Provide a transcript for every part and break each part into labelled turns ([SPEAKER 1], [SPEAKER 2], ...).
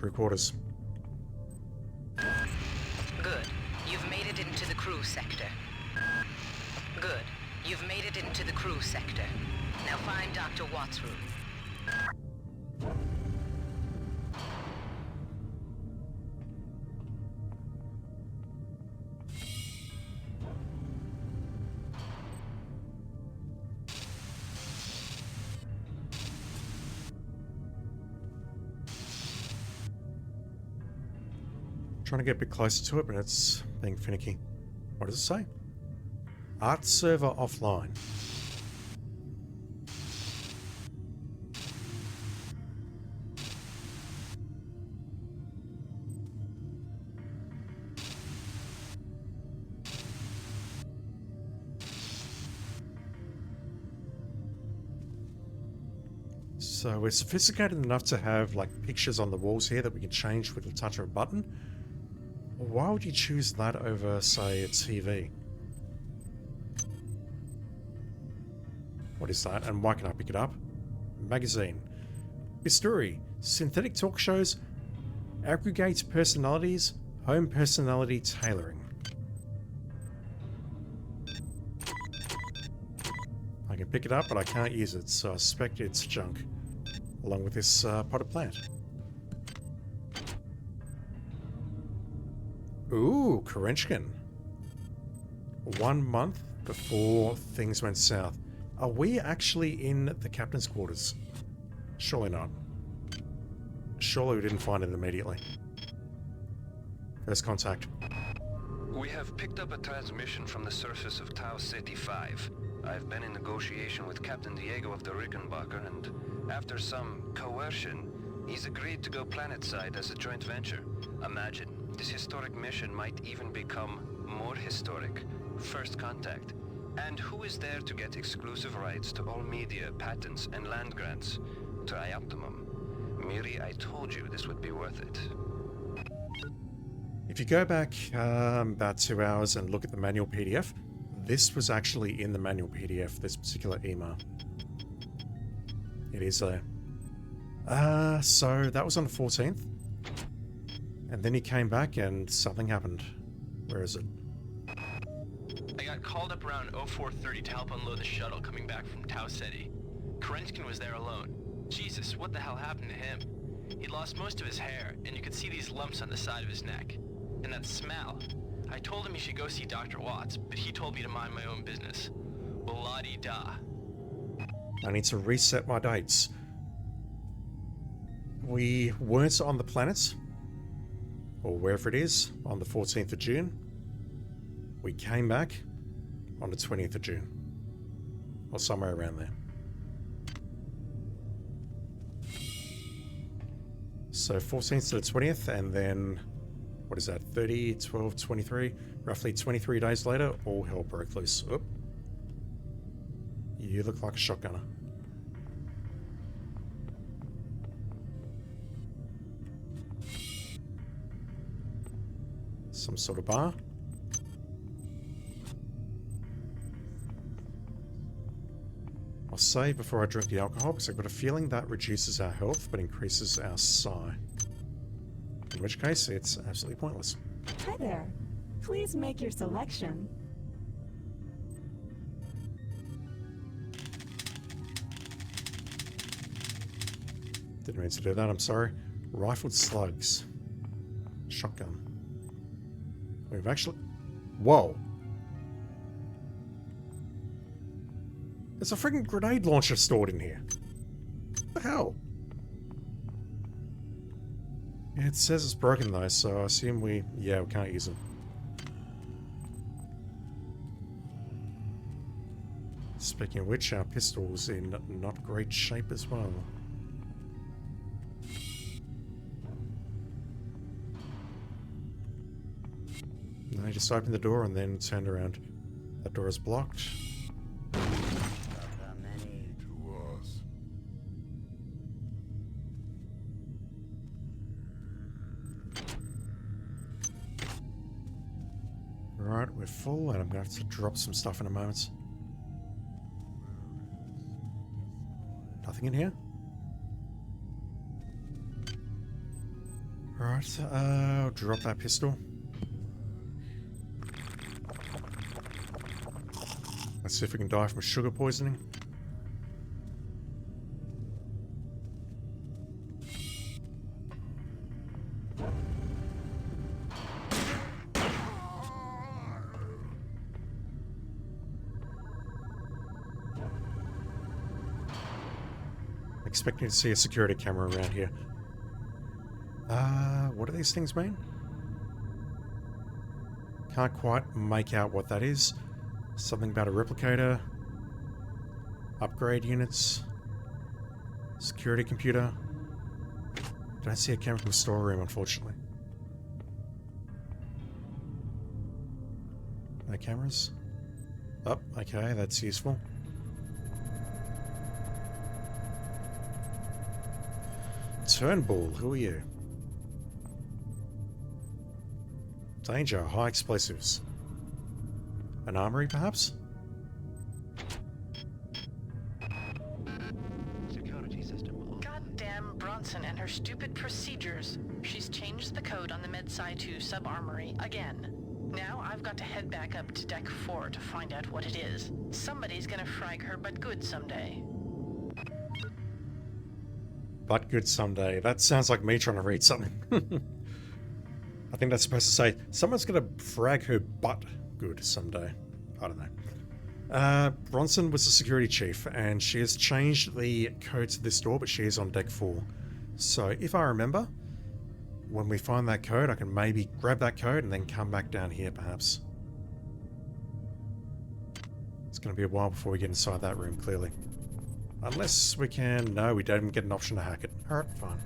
[SPEAKER 1] crew quarters.
[SPEAKER 2] Good. You've made it into the crew sector. Good. You've made it into the crew sector. Now find Dr. Watt's room.
[SPEAKER 1] Trying to get a bit closer to it, but it's being finicky. What does it say? Art server offline. So we're sophisticated enough to have like pictures on the walls here that we can change with the touch of a button. Why would you choose that over, say, a TV? What is that? And why can I pick it up? Magazine. Bisturi. Synthetic talk shows. Aggregate personalities. Home personality tailoring. I can pick it up, but I can't use it, so I suspect it's junk. Along with this potted plant. Ooh, Kerenchkin. 1 month before things went south. Are we actually in the captain's quarters? Surely not. Surely we didn't find it immediately. First contact.
[SPEAKER 3] We have picked up a transmission from the surface of Tau Ceti 5. I've been in negotiation with Captain Diego of the Rickenbacker, and after some coercion, he's agreed to go planetside as a joint venture. Imagine, this historic mission might even become more historic. First contact. And who is there to get exclusive rights to all media, patents, and land grants? Trioptimum. Miri, I told you this would be worth it.
[SPEAKER 1] If you go back about 2 hours and look at the manual PDF, this was actually in the manual PDF, this particular email. It is there. So that was on the 14th. And then he came back and something happened. Where is it?
[SPEAKER 4] I got called up around 0430 to help unload the shuttle coming back from Tau Ceti. Kerenchkin was there alone. Jesus, what the hell happened to him? He'd lost most of his hair, and you could see these lumps on the side of his neck. And that smell. I told him he should go see Dr. Watts, but he told me to mind my own business. Well, la-di-da.
[SPEAKER 1] I need to reset my dates. We weren't on the planet, or wherever it is, on the 14th of June. We came back on the 20th of June. Or somewhere around there. So 14th to the 20th, and then, what is that, 30, 12, 23? Roughly 23 days later, all hell broke loose. Oop. You look like a shotgunner. Some sort of bar. I'll save before I drink the alcohol because I've got a feeling that reduces our health but increases our psi. In which case, it's absolutely pointless.
[SPEAKER 5] Hi there. Please make your selection.
[SPEAKER 1] Didn't mean to do that, I'm sorry. Rifled slugs. Shotgun. We've actually... Whoa. There's a freaking grenade launcher stored in here. What the hell? Yeah, it says it's broken though, so I assume we can't use it. Speaking of which, our pistol's in not great shape as well. No, you just open the door and then turn around. That door is blocked. Right, we're full, and I'm going to have to drop some stuff in a moment. Nothing in here? Right, drop that pistol. Let's see if we can die from sugar poisoning. Expecting to see a security camera around here. What do these things mean? Can't quite make out what that is. Something about a replicator. Upgrade units. Security computer. Don't see a chemical storeroom, unfortunately. No cameras? Oh, okay, that's useful. Turnbull, who are you? Danger, high explosives. An armory, perhaps?
[SPEAKER 4] Security system.
[SPEAKER 6] Goddamn Bronson and her stupid procedures. She's changed the code on the MedSci 2 sub-armory again. Now I've got to head back up to Deck 4 to find out what it is. Somebody's gonna frag her but good someday.
[SPEAKER 1] But good someday. That sounds like me trying to read something. I think that's supposed to say, someone's gonna frag her butt good someday. I don't know. Bronson was the security chief, and she has changed the code to this door, but she is on Deck 4. So if I remember, when we find that code, I can maybe grab that code and then come back down here, perhaps. It's going to be a while before we get inside that room, clearly. Unless we can... No, we don't even get an option to hack it. Alright, fine.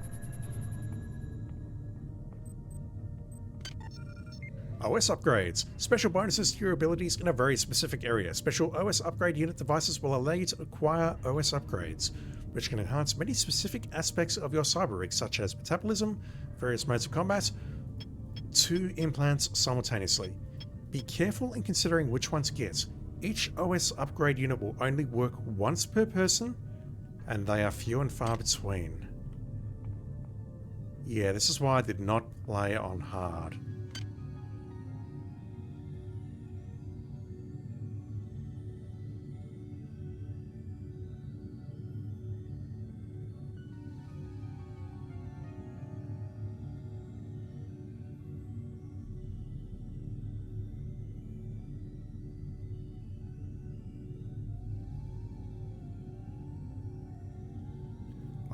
[SPEAKER 1] OS upgrades. Special bonuses to your abilities in a very specific area. Special OS upgrade unit devices will allow you to acquire OS upgrades, which can enhance many specific aspects of your cyber rig, such as metabolism, various modes of combat, 2 implants simultaneously. Be careful in considering which one to get. Each OS upgrade unit will only work once per person, and they are few and far between. Yeah, this is why I did not play on hard.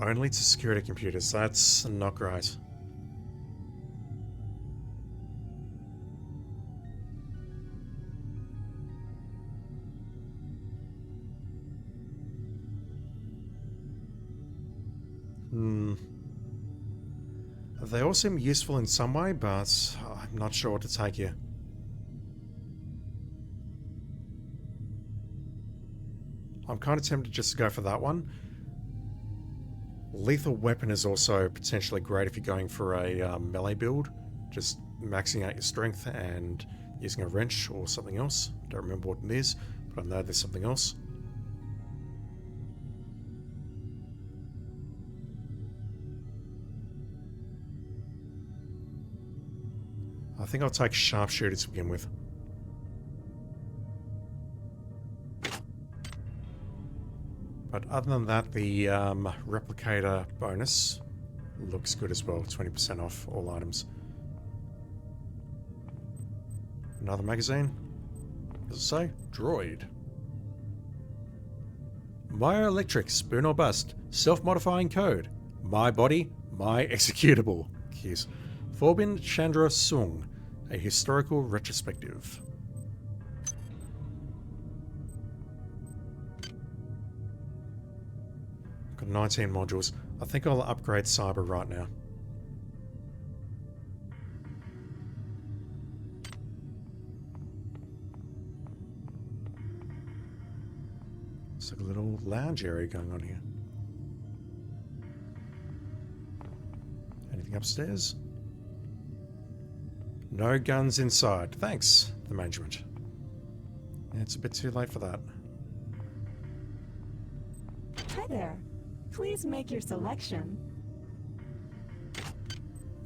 [SPEAKER 1] Only to security computers. That's not great. They all seem useful in some way, but I'm not sure what to take here. I'm kind of tempted just to go for that one. Lethal weapon is also potentially great if you're going for a melee build. Just maxing out your strength and using a wrench or something else. Don't remember what it is, but I know there's something else. I think I'll take sharpshooter to begin with. But other than that, the replicator bonus looks good as well. 20% off all items. Another magazine. Does it say? Droid. Meyer Electric, spoon or bust. Self-modifying code. My body, my executable. Keys. Forbin Chandra Sung. A historical retrospective. Got 19 modules. I think I'll upgrade cyber right now. It's like a little lounge area going on here. Anything upstairs? No guns inside. Thanks, the management. Yeah, it's a bit too late for that.
[SPEAKER 5] Hi there. Please make your selection.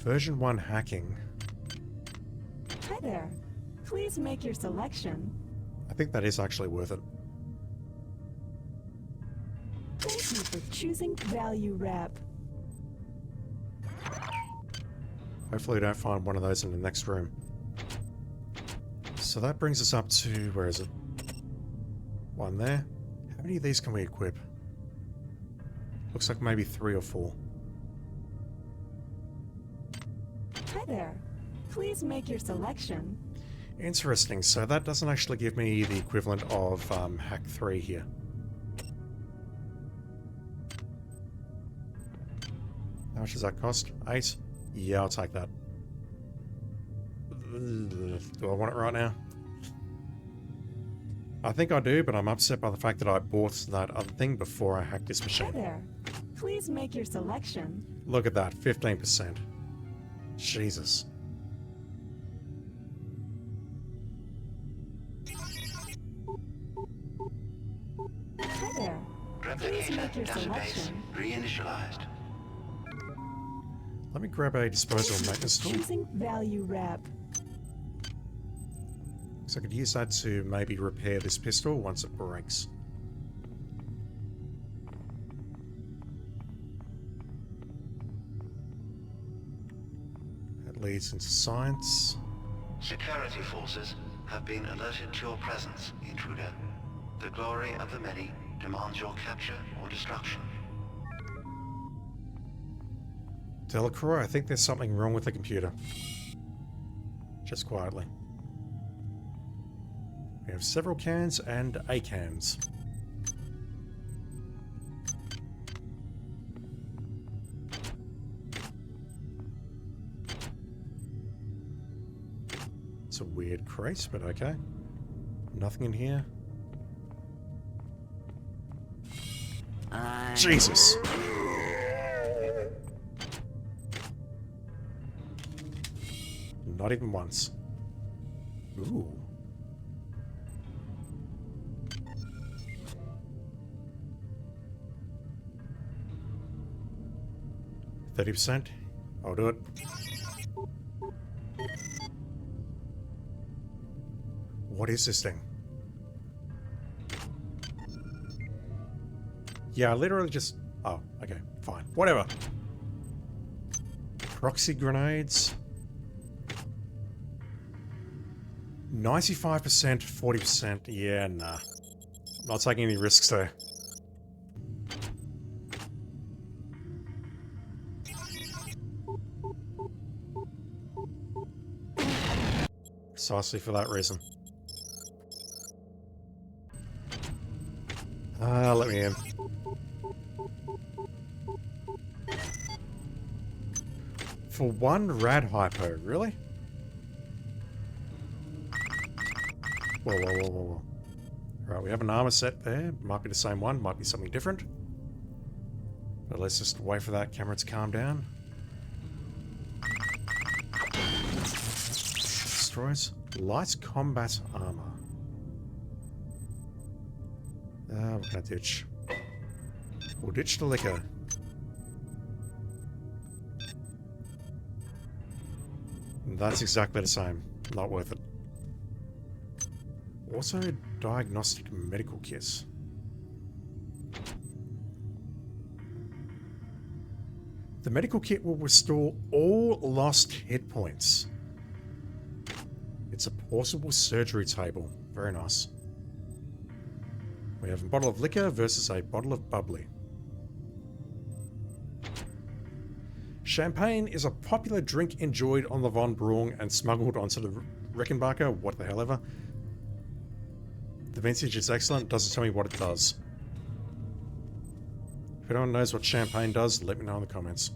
[SPEAKER 1] Version 1 hacking.
[SPEAKER 5] Hi there. Please make your selection.
[SPEAKER 1] I think that is actually worth it.
[SPEAKER 5] Thank you for choosing Value Wrap.
[SPEAKER 1] Hopefully we don't find one of those in the next room. So that brings us up to, where is it? One there. How many of these can we equip? Looks like maybe 3 or 4.
[SPEAKER 5] Hi there. Please make your selection.
[SPEAKER 1] Interesting, so that doesn't actually give me the equivalent of Hack 3 here. How much does that cost? 8? Yeah, I'll take that. Do I want it right now? I think I do, but I'm upset by the fact that I bought that other thing before I hacked this
[SPEAKER 5] Hi
[SPEAKER 1] machine.
[SPEAKER 5] there. Please make your selection.
[SPEAKER 1] Look at that, 15%. Jesus.
[SPEAKER 5] Hi there. Please make your selection.
[SPEAKER 3] reinitialized.
[SPEAKER 1] Let me grab a disposable maintenance tool.
[SPEAKER 5] Choosing Value Wrap.
[SPEAKER 1] So I could use that to maybe repair this pistol once it breaks. That leads into science.
[SPEAKER 7] Security forces have been alerted to your presence, intruder. The glory of the many demands your capture or destruction.
[SPEAKER 1] Delacroix, I think there's something wrong with the computer. Just quietly. We have several cans and a cans. It's a weird crate, but okay. Nothing in here. Jesus! Not even once. Ooh. %. I'll do it. What is this thing? Yeah, I literally just... Oh, okay, fine. Whatever. Proxy grenades. 95%, 40%. Yeah, nah. Not taking any risks there. Precisely for that reason. Let me in. For one rad hypo, really? Whoa, whoa, whoa, whoa, whoa. Alright, we have an armor set there. Might be the same one, might be something different. But let's just wait for that camera to calm down. Destroys light combat armor. What can I ditch? We'll ditch the liquor. That's exactly the same. Not worth it. Also, diagnostic medical kits. The medical kit will restore all lost hit points. It's a portable surgery table. Very nice. We have a bottle of liquor versus a bottle of bubbly. Champagne is a popular drink enjoyed on the Von Braun and smuggled onto the Rickenbacker, what the hell ever. The vintage is excellent, doesn't tell me what it does. If anyone knows what champagne does, let me know in the comments.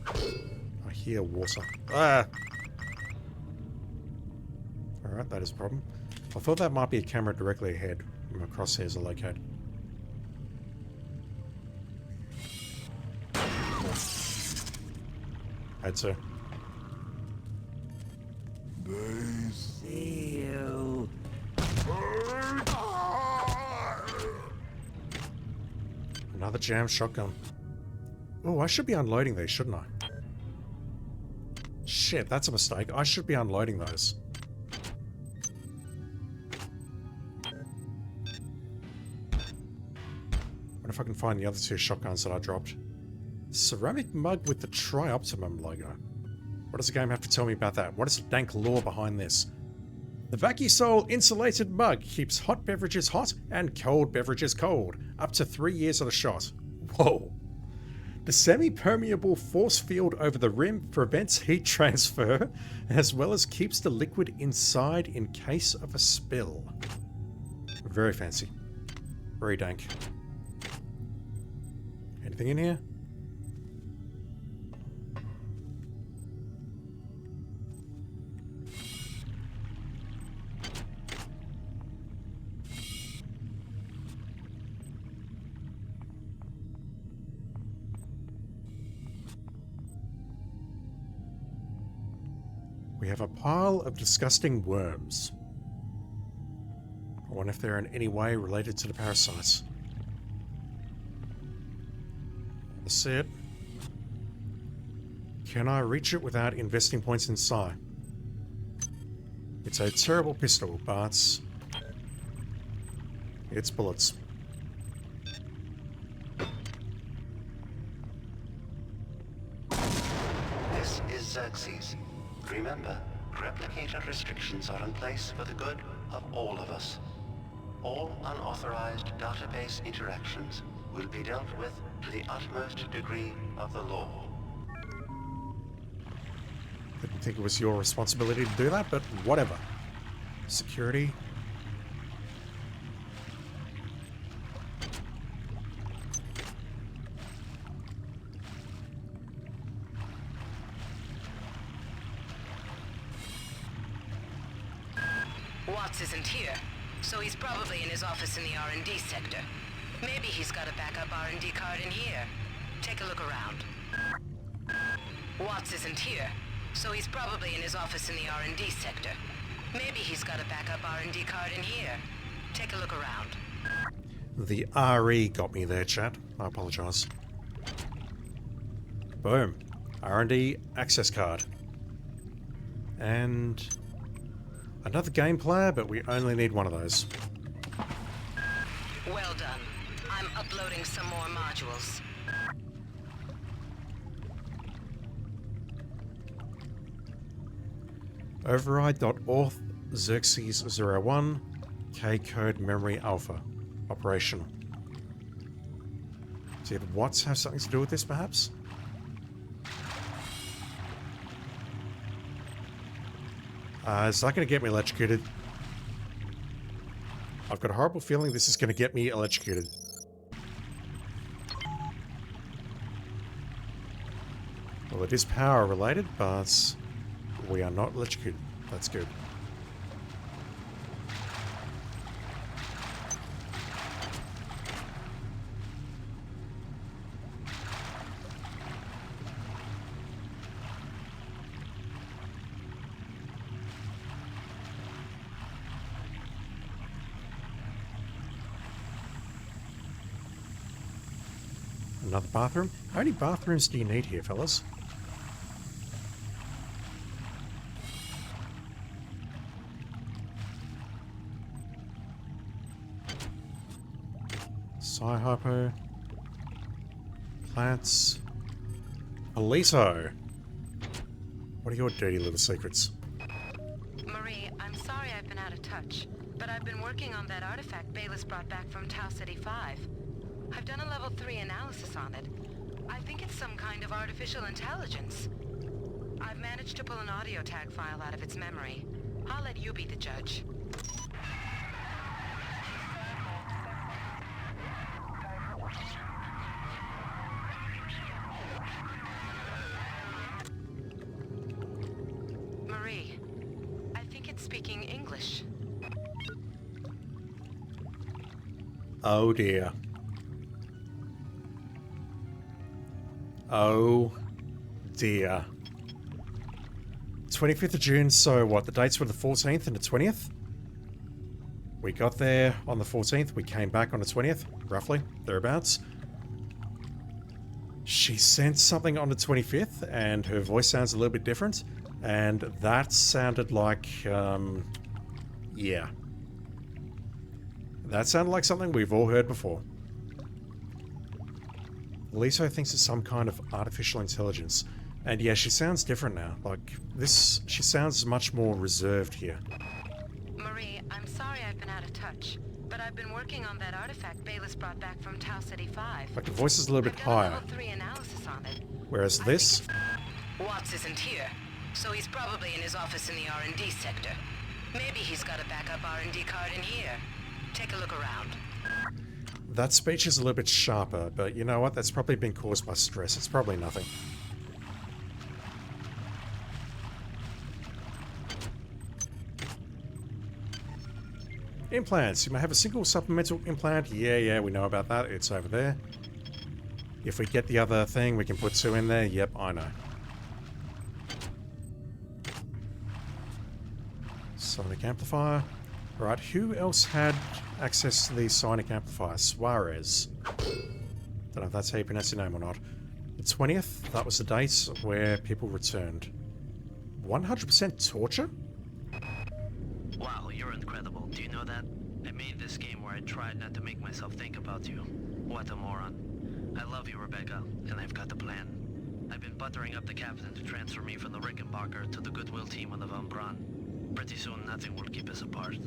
[SPEAKER 1] I hear water. Ah! Alright, that is a problem. I thought that might be a camera directly ahead where my crosshairs are located. Had to.
[SPEAKER 8] They see you.
[SPEAKER 1] Another jam shotgun. Oh, I should be unloading these, shouldn't I? Shit, that's a mistake. I should be unloading those. Wonder if I can find the other 2 shotguns that I dropped. Ceramic mug with the Tri-Optimum logo. What does the game have to tell me about that? What is the dank lore behind this? The VacuSol insulated mug keeps hot beverages hot and cold beverages cold. Up to 3 years of the shot. Whoa. The semi-permeable force field over the rim prevents heat transfer, as well as keeps the liquid inside in case of a spill. Very fancy. Very dank. Anything in here? We have a pile of disgusting worms. I wonder if they're in any way related to the parasites. That's it. Can I reach it without investing points in Psi? It's a terrible pistol, but it's bullets.
[SPEAKER 7] This is Xerxes. Remember, replicator restrictions are in place for the good of all of us. All unauthorized database interactions will be dealt with to the utmost degree of the law.
[SPEAKER 1] Didn't think it was your responsibility to do that, but whatever. Security.
[SPEAKER 2] Watts isn't here, so he's probably in his office in the R&D sector. Maybe he's got a backup R&D card in here. Take a look around. Watts isn't here, so he's probably in his office in the R&D sector. Maybe he's got a backup R&D card in here. Take a look around.
[SPEAKER 1] The RE got me there, chat. I apologize. Boom. R&D access card. And another game player, but we only need one of those.
[SPEAKER 2] Well done. I'm uploading some more modules.
[SPEAKER 1] Override.auth Xerxes01 K-code memory alpha. Operational. Did Watts have something to do with this, perhaps? Is that going to get me electrocuted? I've got a horrible feeling this is going to get me electrocuted. Well, it is power related, but we are not electrocuted. That's good. Another bathroom? How many bathrooms do you need here, fellas? Sci-Hypo. Plants. Polito! What are your dirty little secrets?
[SPEAKER 2] Marie, I'm sorry I've been out of touch, but I've been working on that artifact Bayless brought back from Tau Ceti 5. I've done a level 3 analysis on it. I think it's some kind of artificial intelligence. I've managed to pull an audio tag file out of its memory. I'll let you be the judge. Marie, I think it's speaking English.
[SPEAKER 1] Oh dear. Oh dear. 25th of June, so what? The dates were the 14th and the 20th? We got there on the 14th, we came back on the 20th, roughly, thereabouts. She sent something on the 25th, and her voice sounds a little bit different. And that sounded like, yeah. That sounded like something we've all heard before. Liso thinks it's some kind of artificial intelligence. And yeah, she sounds different now. Like, this, she sounds much more reserved here.
[SPEAKER 2] Marie, I'm sorry I've been out of touch, but I've been working on that artifact Bayless brought back from Tau City 5.
[SPEAKER 1] Like, the voice is a little bit
[SPEAKER 2] I've done a
[SPEAKER 1] higher.
[SPEAKER 2] level 3 analysis on it.
[SPEAKER 1] Whereas this,
[SPEAKER 2] Watts isn't here, so he's probably in his office in the R&D sector. Maybe he's got a backup R&D card in here. Take a look around.
[SPEAKER 1] that speech is a little bit sharper, but you know what? That's probably been caused by stress. It's probably nothing. Implants. You may have a single supplemental implant. Yeah, we know about that. It's over there. If we get the other thing, we can put 2 in there. Yep, I know. Sonic amplifier. Right, who else had access to the sonic amplifier? Suarez. Don't know if that's how you pronounce your name or not. The 20th, that was the date where people returned. 100% torture?
[SPEAKER 9] Wow, you're incredible. Do you know that? I made this game where I tried not to make myself think about you. What a moron. I love you, Rebecca, and I've got a plan. I've been buttering up the captain to transfer me from the Rickenbacker to the Goodwill team on the Von Braun. Pretty soon, nothing will keep us apart.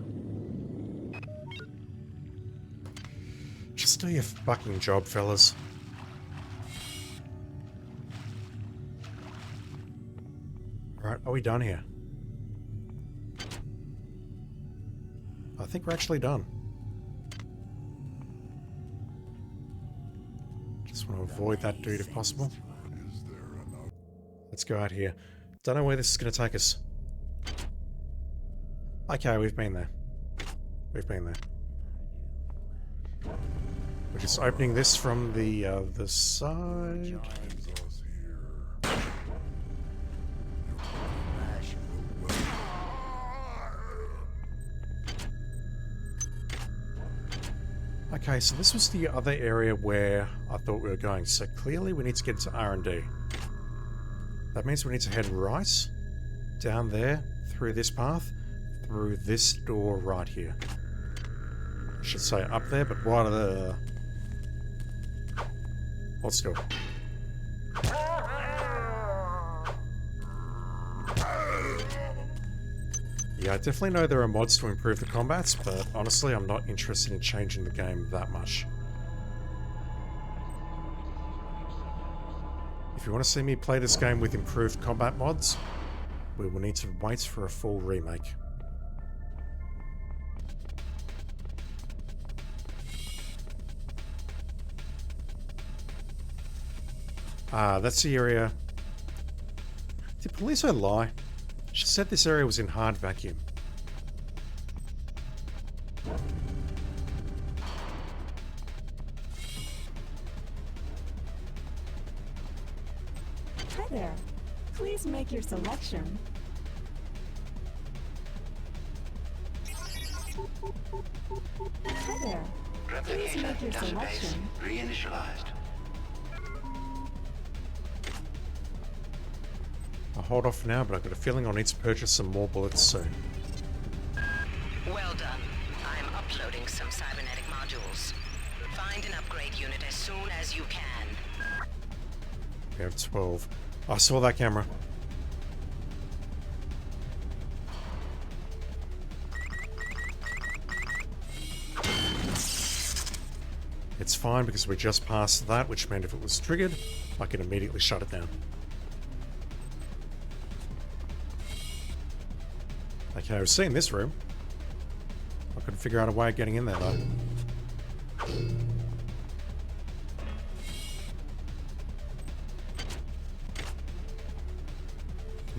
[SPEAKER 1] Just do your fucking job, fellas. Right, are we done here? I think we're actually done. Just want to avoid that dude if possible. Let's go out here. Don't know where this is going to take us. Okay, we've been there. We've been there. We're just opening this from the other side. Okay, so this was the other area where I thought we were going. So clearly we need to get into R&D. That means we need to head right, down there, through this path, through this door right here. I should say up there, but what the... Let's go. Yeah, I definitely know there are mods to improve the combats, but honestly, I'm not interested in changing the game that much. If you want to see me play this game with improved combat mods, we will need to wait for a full remake. Ah, that's the area. Did Poliso lie? She said this area was in hard vacuum.
[SPEAKER 5] Hi there. Please make your selection. Hi there. Please make your
[SPEAKER 7] Replicator database
[SPEAKER 5] selection.
[SPEAKER 7] reinitialized.
[SPEAKER 1] I'll hold off for now, but I've got a feeling I'll need to purchase some more bullets soon.
[SPEAKER 2] Well done. I'm uploading some cybernetic modules. Find an upgrade unit as soon as you can.
[SPEAKER 1] We have 12. I saw that camera. It's fine because we just passed that, which meant if it was triggered, I could immediately shut it down. Okay, I've seen this room. I couldn't figure out a way of getting in there though.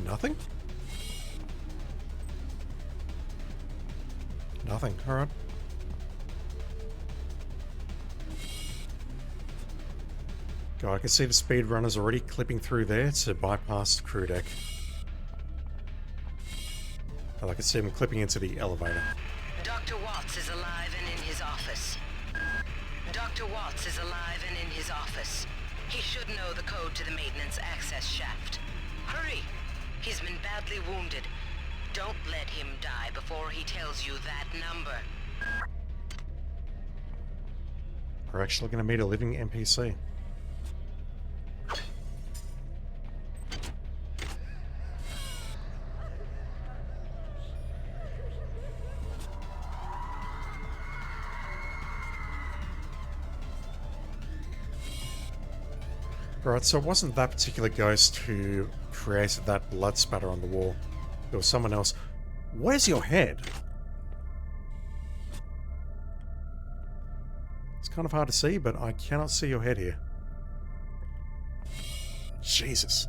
[SPEAKER 1] Nothing? Nothing, alright. God, I can see the speedrunners already clipping through there to bypass the crew deck. And I can see them clipping into the elevator.
[SPEAKER 2] Dr. Watts is alive and in his office. Dr. Watts is alive and in his office. He should know know the code to the maintenance access shaft. Hurry! He's been badly wounded. Don't let him die before he tells you that number.
[SPEAKER 1] We're actually going to meet a living NPC. Right, so it wasn't that particular ghost who created that blood spatter on the wall. It was someone else. Where's your head? It's kind of hard to see, but I cannot see your head here. Jesus.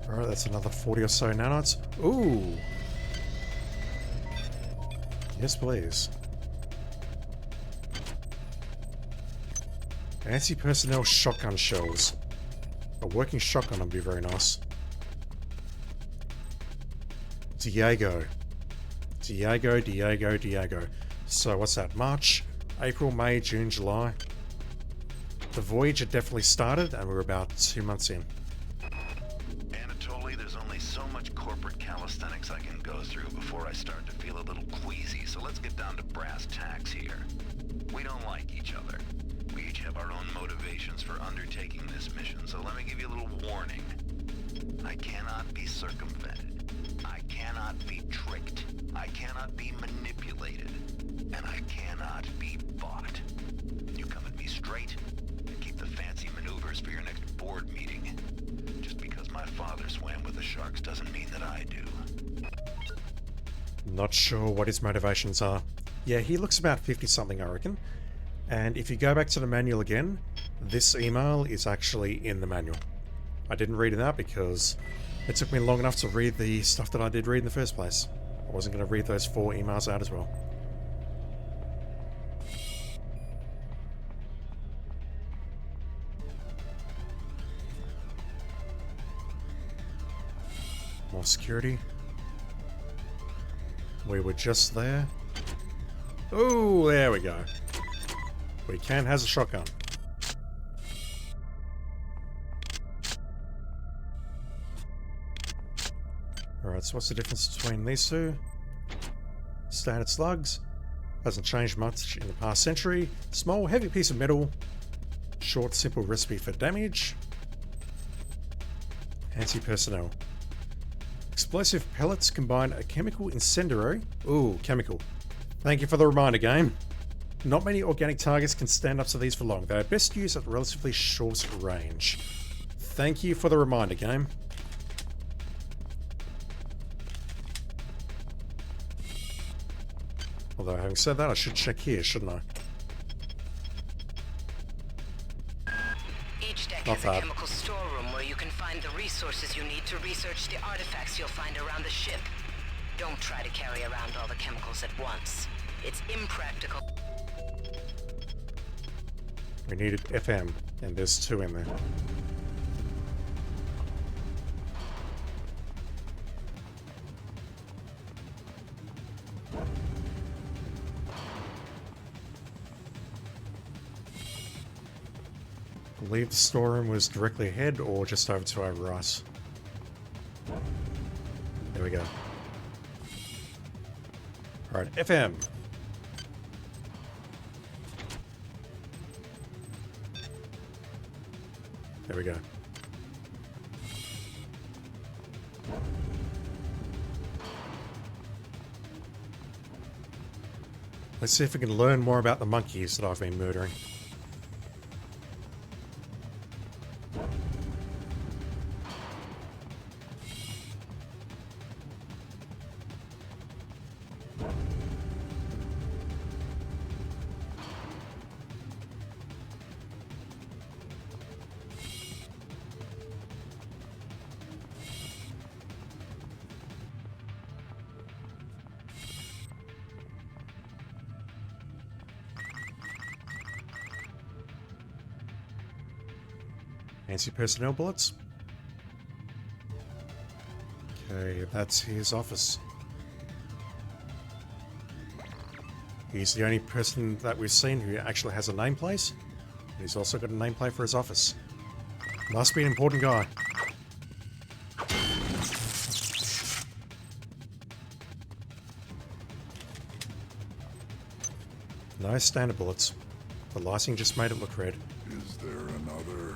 [SPEAKER 1] Alright, that's another 40 or so nanites. Ooh! Yes, please. Anti-personnel shotgun shells. A working shotgun would be very nice. Diego. Diego. So what's that? March, April, May, June, July. The voyage had definitely started and we're about 2 months in.
[SPEAKER 10] Anatoly, there's only so much corporate calisthenics I can go through before I start to feel a little queasy, so let's get down to brass tacks here. We don't like each other. We each have our own motivations for undertaking this mission, so let me give you a little warning. I cannot be circumvented. I cannot be tricked. I cannot be manipulated. And I cannot be bought. You come at me straight and keep the fancy maneuvers for your next board meeting. Just because my father swam with the sharks doesn't mean that I do.
[SPEAKER 1] Not sure what his motivations are. Yeah, he looks about 50-something, I reckon. And if you go back to the manual again, this email is actually in the manual. I didn't read it out because it took me long enough to read the stuff that I did read in the first place. I wasn't going to read those 4 emails out as well. More security. We were just there. Oh, there we go. We can has a shotgun. Alright, so what's the difference between these two? Standard slugs. Hasn't changed much in the past century. Small, heavy piece of metal. Short, simple recipe for damage. Anti-personnel. Explosive pellets combine a chemical incendiary. Ooh, chemical. Thank you for the reminder, game. Not many organic targets can stand up to these for long. They are best used at relatively short range. Thank you for the reminder, game. Although, having said that, I should check here, shouldn't I?
[SPEAKER 2] Each deck
[SPEAKER 1] Not
[SPEAKER 2] has a
[SPEAKER 1] bad.
[SPEAKER 2] chemical storeroom where you can find the resources you need to research the artifacts you'll find around the ship. Don't try to carry around all the chemicals at once. It's impractical.
[SPEAKER 1] We needed FM, and there's 2 in there. I believe the storeroom was directly ahead or just over to our right. There we go. Alright, FM. There we go. Let's see if we can learn more about the monkeys that I've been murdering. Anti-personnel bullets. Okay, That's his office. He's the only person that we've seen who actually has a nameplate. He's also got a nameplate for his office. Must be an important guy. No standard bullets. The lighting just made it look red.
[SPEAKER 8] Is there another?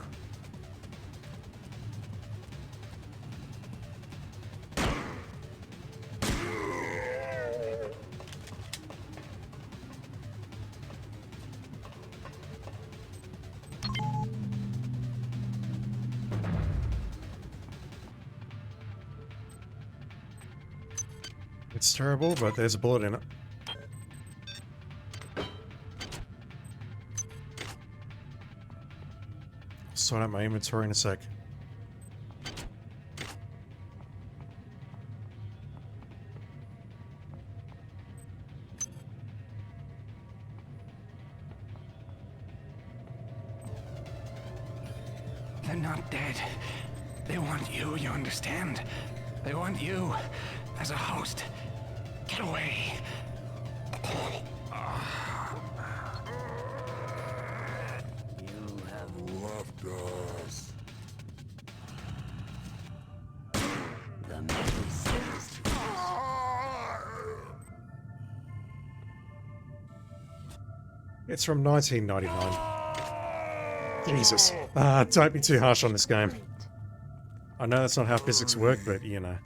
[SPEAKER 1] It's terrible, but there's a bullet in it. Sort out my inventory in a sec.
[SPEAKER 11] They're not dead. They want you, you understand? They want you as a host. Get away.
[SPEAKER 8] You have left us.
[SPEAKER 5] The Matrix.
[SPEAKER 1] It's from 1999. Jesus. Don't be too harsh on this game. I know that's not how physics work, but you know.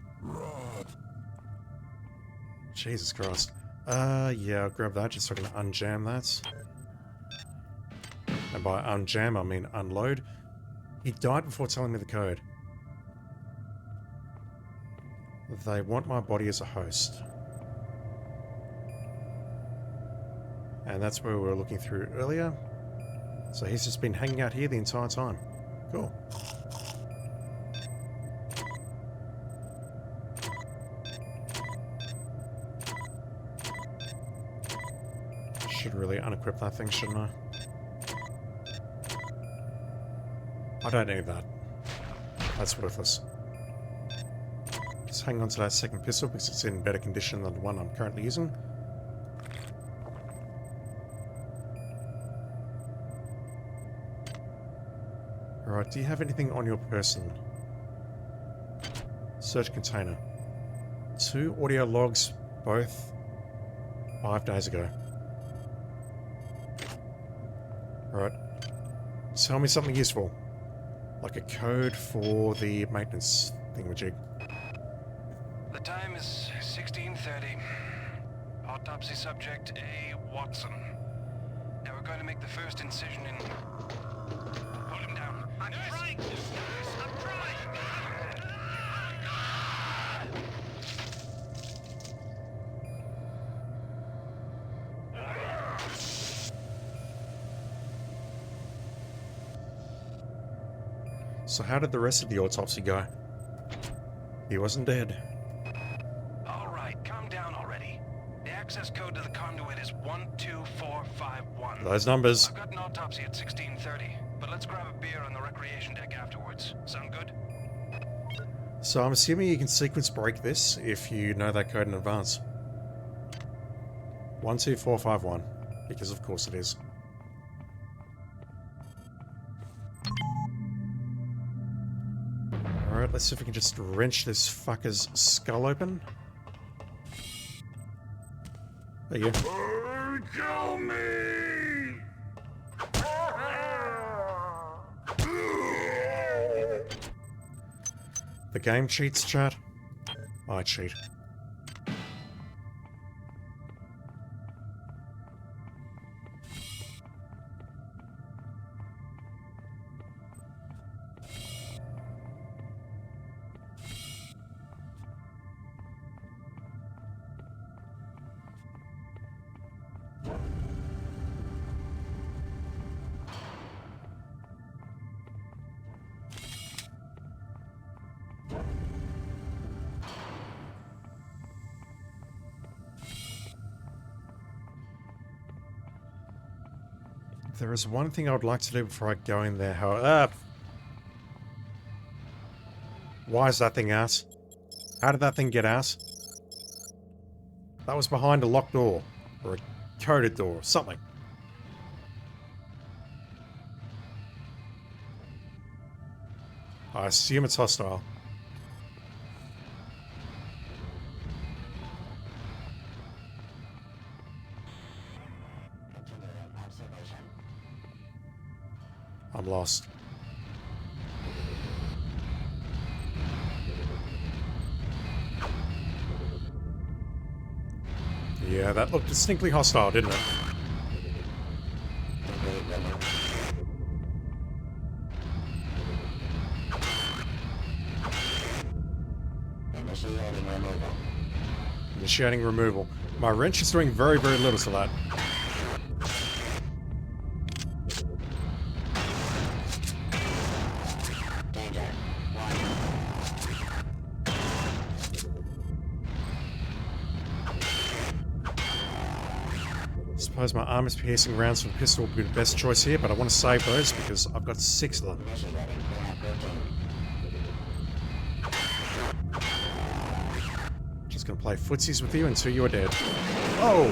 [SPEAKER 1] Jesus Christ. Yeah, I'll grab that just so I can unjam that. And by unjam, I mean unload. He died before telling me the code. They want my body as a host. And that's where we were looking through earlier. So he's just been hanging out here the entire time. Cool. Should really unequip that thing, shouldn't I? I don't need that. That's worthless. Just hang on to that second pistol because it's in better condition than the one I'm currently using. Alright, do you have anything on your person? Search container. 2 audio logs, both 5 days ago. Alright. Tell me something useful. Like a code for the maintenance thingamajig.
[SPEAKER 3] The time is 16:30. Autopsy subject A. Watson. Now we're going to make the first incision in... Hold him down. I'm trying! I'm trying!
[SPEAKER 1] So how did the rest of the autopsy go? He wasn't dead.
[SPEAKER 3] Alright, calm down already. The access code to the conduit is 12451.
[SPEAKER 1] Those numbers.
[SPEAKER 3] I've got an autopsy at 16:30, but let's grab a beer on the recreation deck afterwards. Sound good?
[SPEAKER 1] So I'm assuming you can sequence break this if you know that code in advance. 12451. Because of course it is. Alright, let's see if we can just wrench this fucker's skull open. There you go.
[SPEAKER 8] Kill me!
[SPEAKER 1] The game cheats, chat. I cheat. There is one thing I would like to do before I go in there, however... Why is that thing out? How did that thing get out? That was behind a locked door. Or a coded door, or something. I assume it's hostile. I'm lost. Yeah, that looked distinctly hostile, didn't it? Initiating removal. My wrench is doing very, very little to that. I suppose my armor-piercing rounds from the pistol would be the best choice here, but I want to save those because I've got 6 of them. Just gonna play footsies with you until you are dead. Oh!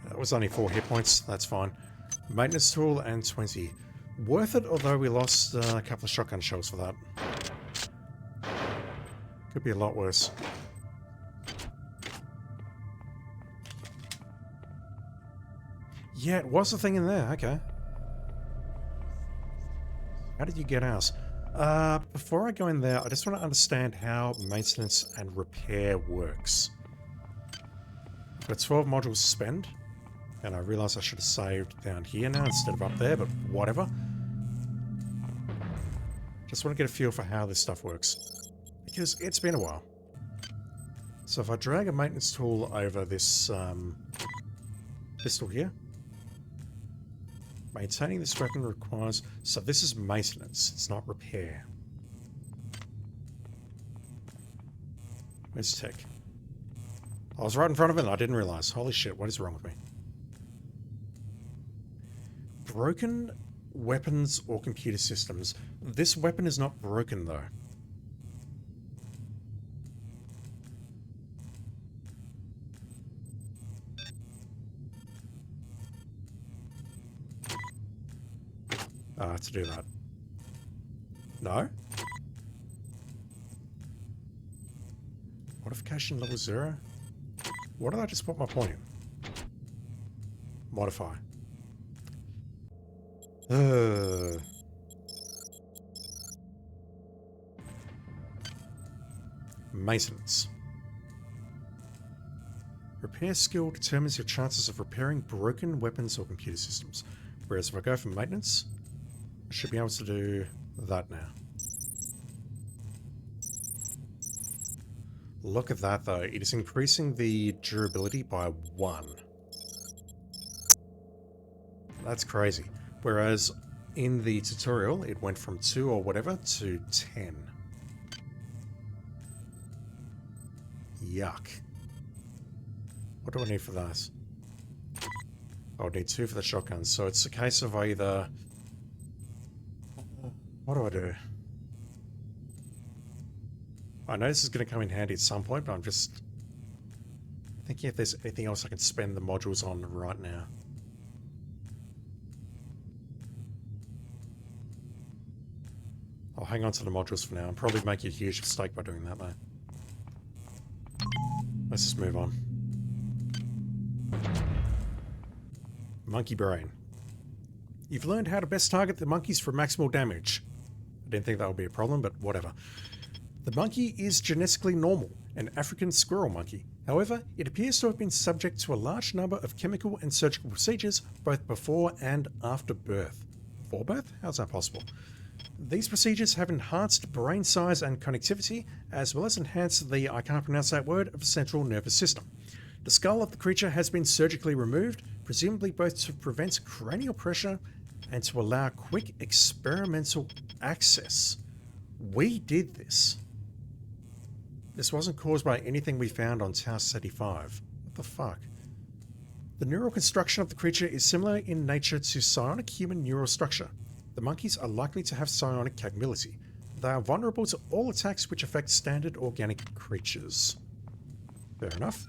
[SPEAKER 1] That was only 4 hit points, that's fine. Maintenance tool and 20. Worth it, although we lost a couple of shotgun shells for that. Could be a lot worse. Yeah, it was a thing in there, okay. How did you get out? Before I go in there, I just want to understand how maintenance and repair works. I've got 12 modules to spend, and I realise I should have saved down here now instead of up there, but whatever. Just want to get a feel for how this stuff works, because it's been a while. So if I drag a maintenance tool over this pistol here, maintaining this weapon requires... So this is maintenance, it's not repair. Where's tech? I was right in front of it and I didn't realise. Holy shit, what is wrong with me? Broken weapons or computer systems. This weapon is not broken though. To do that. No? Modification level 0? What did I just put my point in? Modify. Maintenance. Repair skill determines your chances of repairing broken weapons or computer systems. Whereas if I go for maintenance, I should be able to do that now. Look at that though, it is increasing the durability by 1. That's crazy. Whereas in the tutorial, it went from 2 or whatever to 10. Yuck. What do I need for that? I'll need 2 for the shotgun, so it's a case of either... What do I do? I know this is going to come in handy at some point, but I'm just thinking if there's anything else I can spend the modules on right now. I'll hang on to the modules for now and probably make a huge mistake by doing that though. Let's just move on. Monkey brain. You've learned how to best target the monkeys for maximal damage. I didn't think that would be a problem, but whatever. The monkey is genetically normal, an African squirrel monkey. However, it appears to have been subject to a large number of chemical and surgical procedures both before and after birth. Before birth? How's that possible? These procedures have enhanced brain size and connectivity, as well as enhanced the, I can't pronounce that word, of the central nervous system. The skull of the creature has been surgically removed, presumably both to prevent cranial pressure and to allow quick experimental access. We did this. This wasn't caused by anything we found on Tau Ceti 5. What the fuck? The neural construction of the creature is similar in nature to psionic human neural structure. The monkeys are likely to have psionic capability. They are vulnerable to all attacks which affect standard organic creatures. Fair enough.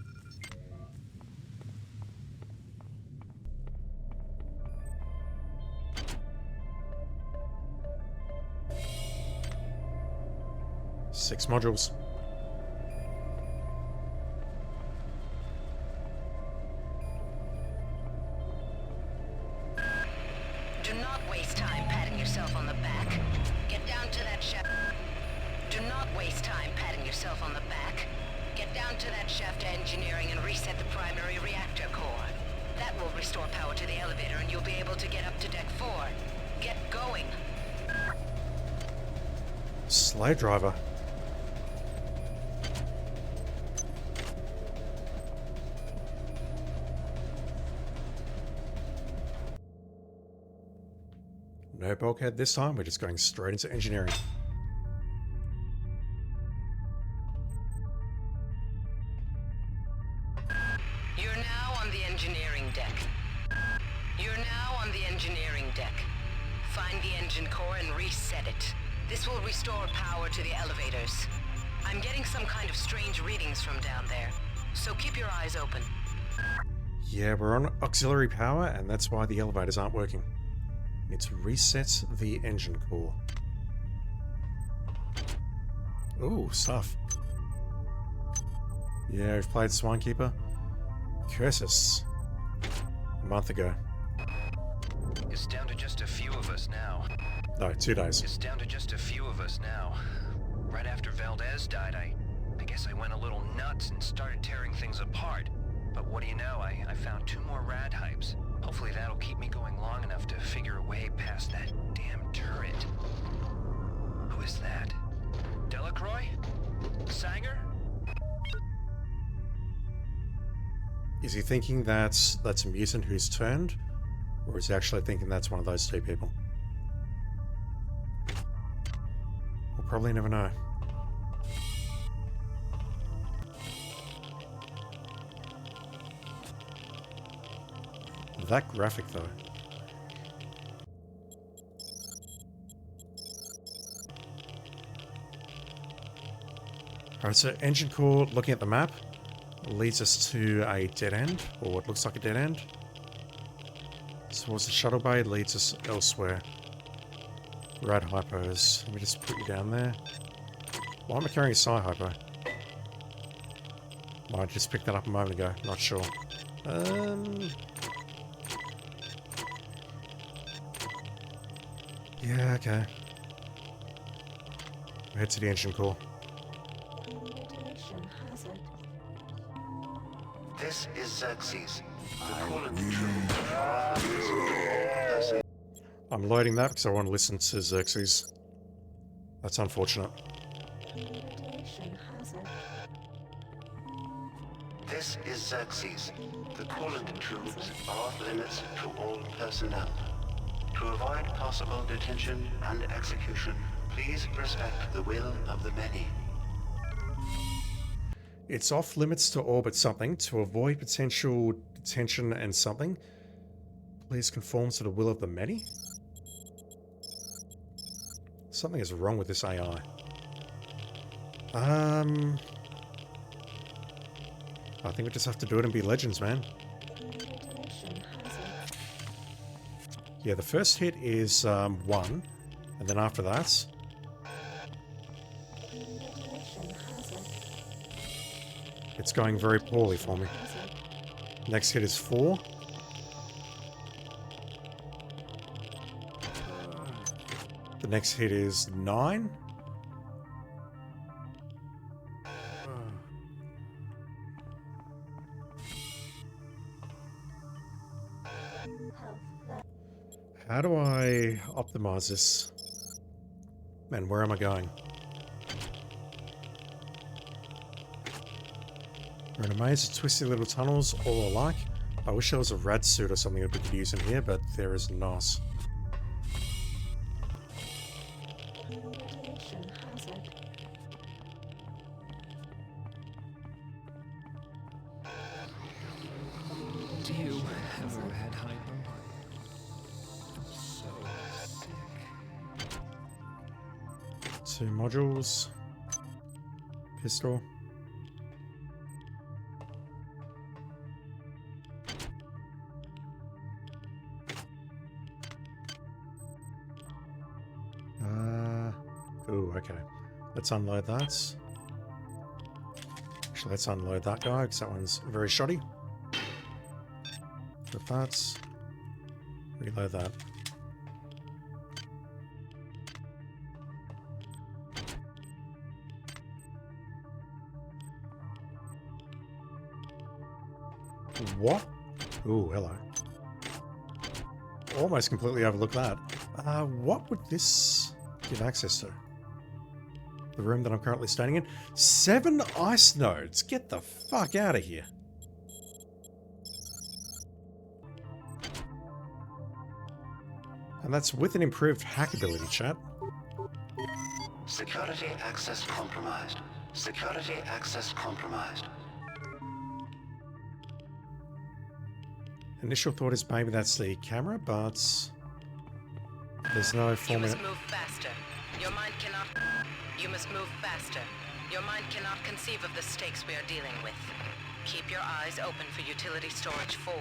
[SPEAKER 1] Six modules.
[SPEAKER 2] Do not waste time patting yourself on the back. Get down to that shaft. Do not waste time patting yourself on the back. Get down to that shaft to engineering and reset the primary reactor core. That will restore power to the elevator and you'll be able to get up to deck 4. Get going.
[SPEAKER 1] Slave driver. No bulkhead this time, we're just going straight into engineering.
[SPEAKER 2] You're now on the engineering deck. You're now on the engineering deck. Find the engine core and reset it. This will restore power to the elevators. I'm getting some kind of strange readings from down there, so keep your eyes open.
[SPEAKER 1] Yeah, we're on auxiliary power, and that's why the elevators aren't working. Need to reset the engine core. Ooh, stuff. Yeah, we've played Swinekeeper. Cursus. A month ago.
[SPEAKER 3] It's down to just a few of us now.
[SPEAKER 1] No, 2 days.
[SPEAKER 3] It's down to just a few of us now. Right after Valdez died, I guess I went a little nuts and started tearing things apart. But what do you know, I found 2 more rad hypes. Hopefully that'll keep me going long enough to figure a way past that damn turret. Who is that? Delacroix? Sanger?
[SPEAKER 1] Is he thinking that's a mutant who's turned? Or is he actually thinking that's one of those 2 people? We'll probably never know. That graphic, though. Alright, so engine core, looking at the map, leads us to a dead end, or what looks like a dead end. Towards the shuttle bay, leads us elsewhere. Rad hypos. Let me just put you down there. Why am I carrying a psi hypo? Might have just picked that up a moment ago, not sure. Yeah, okay. Head to the engine core.
[SPEAKER 7] This is Xerxes. The coolant intrusion.
[SPEAKER 1] I'm loading that because I want to listen to Xerxes. That's unfortunate.
[SPEAKER 7] This is Xerxes. The coolant tubes are off limits to all personnel. To avoid possible detention and execution, please respect the will of the many.
[SPEAKER 1] It's off limits to orbit something. To avoid potential detention and something, please conform to the will of the many? Something is wrong with this AI. I think we just have to do it and be legends, man. Yeah, the first hit is 1, and then after that... it's going very poorly for me. Next hit is 4. The next hit is 9. How do I optimize this? Man, where am I going? We're in a maze of twisty little tunnels, all alike. I wish there was a rad suit or something that we could use in here, but there is not.
[SPEAKER 11] Do you have a rad hypo? So sick.
[SPEAKER 1] 2 modules. Pistol. Ooh, okay. Let's unload that. Actually, let's unload that guy, because that one's very shoddy. Put that. Reload that. What? Ooh, hello. Almost completely overlooked that. What would this give access to? The room that I'm currently standing in? 7 ice nodes! Get the fuck out of here. And that's with an improved hack ability, chat.
[SPEAKER 7] Security access compromised. Security access compromised.
[SPEAKER 1] Initial thought is maybe that's the camera, but there's no
[SPEAKER 2] You
[SPEAKER 1] form
[SPEAKER 2] must
[SPEAKER 1] in it.
[SPEAKER 2] move faster. Your mind cannot... You must move faster. Your mind cannot conceive of the stakes we are dealing with. Keep your eyes open for utility storage 4.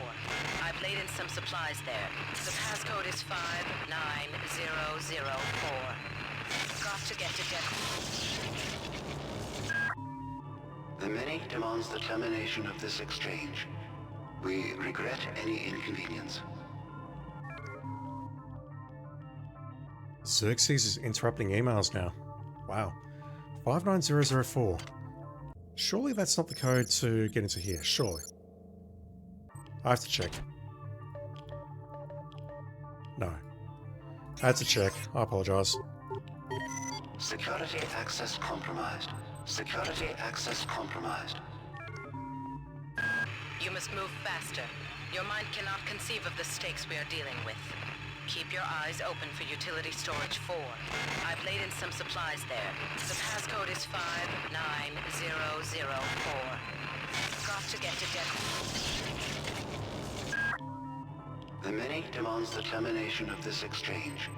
[SPEAKER 2] I've laid in some supplies there. The passcode is 59004. Got to get to deck.
[SPEAKER 7] The many demands the termination of this exchange. We regret any inconvenience.
[SPEAKER 1] Xerxes is interrupting emails now. Wow. 59004. Surely that's not the code to get into here. Surely. I have to check. No. I had to check. I apologize.
[SPEAKER 7] Security access compromised. Security access compromised.
[SPEAKER 2] You must move faster. Your mind cannot conceive of the stakes we are dealing with. Keep your eyes open for utility storage 4. I've laid in some supplies there. The passcode is 59004. Got to get to deck.
[SPEAKER 7] The many demands the termination of this exchange.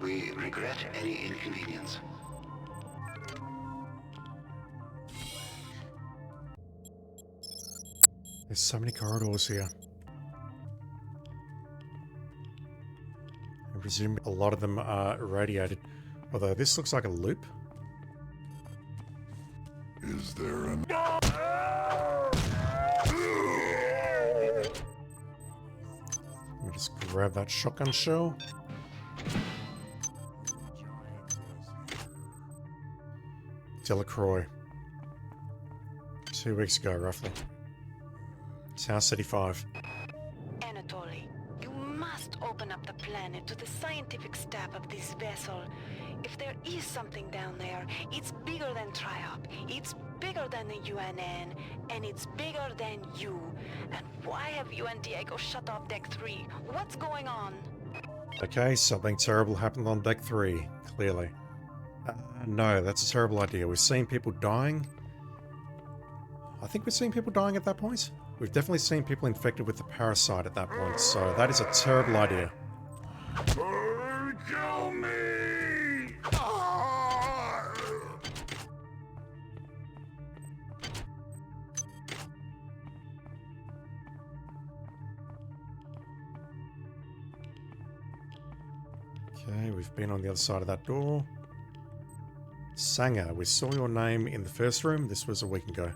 [SPEAKER 7] We regret any inconvenience.
[SPEAKER 1] There's so many corridors here. I presume a lot of them are irradiated. Although this looks like a loop.
[SPEAKER 8] Is there an...
[SPEAKER 1] Let me just grab that shotgun shell. Delacroix. 2 weeks ago, roughly. Tau City 5.
[SPEAKER 6] Anatoly, you must open up the planet to the scientific staff of this vessel. If there is something down there, it's bigger than Triop, it's bigger than the UNN, and it's bigger than you. And why have you and Diego shut off Deck 3? What's going on?
[SPEAKER 1] Okay, something terrible happened on Deck 3, clearly. No, that's a terrible idea. We've seen people dying. I think we've seen people dying at that point. We've definitely seen people infected with the parasite at that point, so that is a terrible idea.
[SPEAKER 8] Kill me!
[SPEAKER 1] Okay, we've been on the other side of that door. Sanger, we saw your name in the first room. This was a week ago.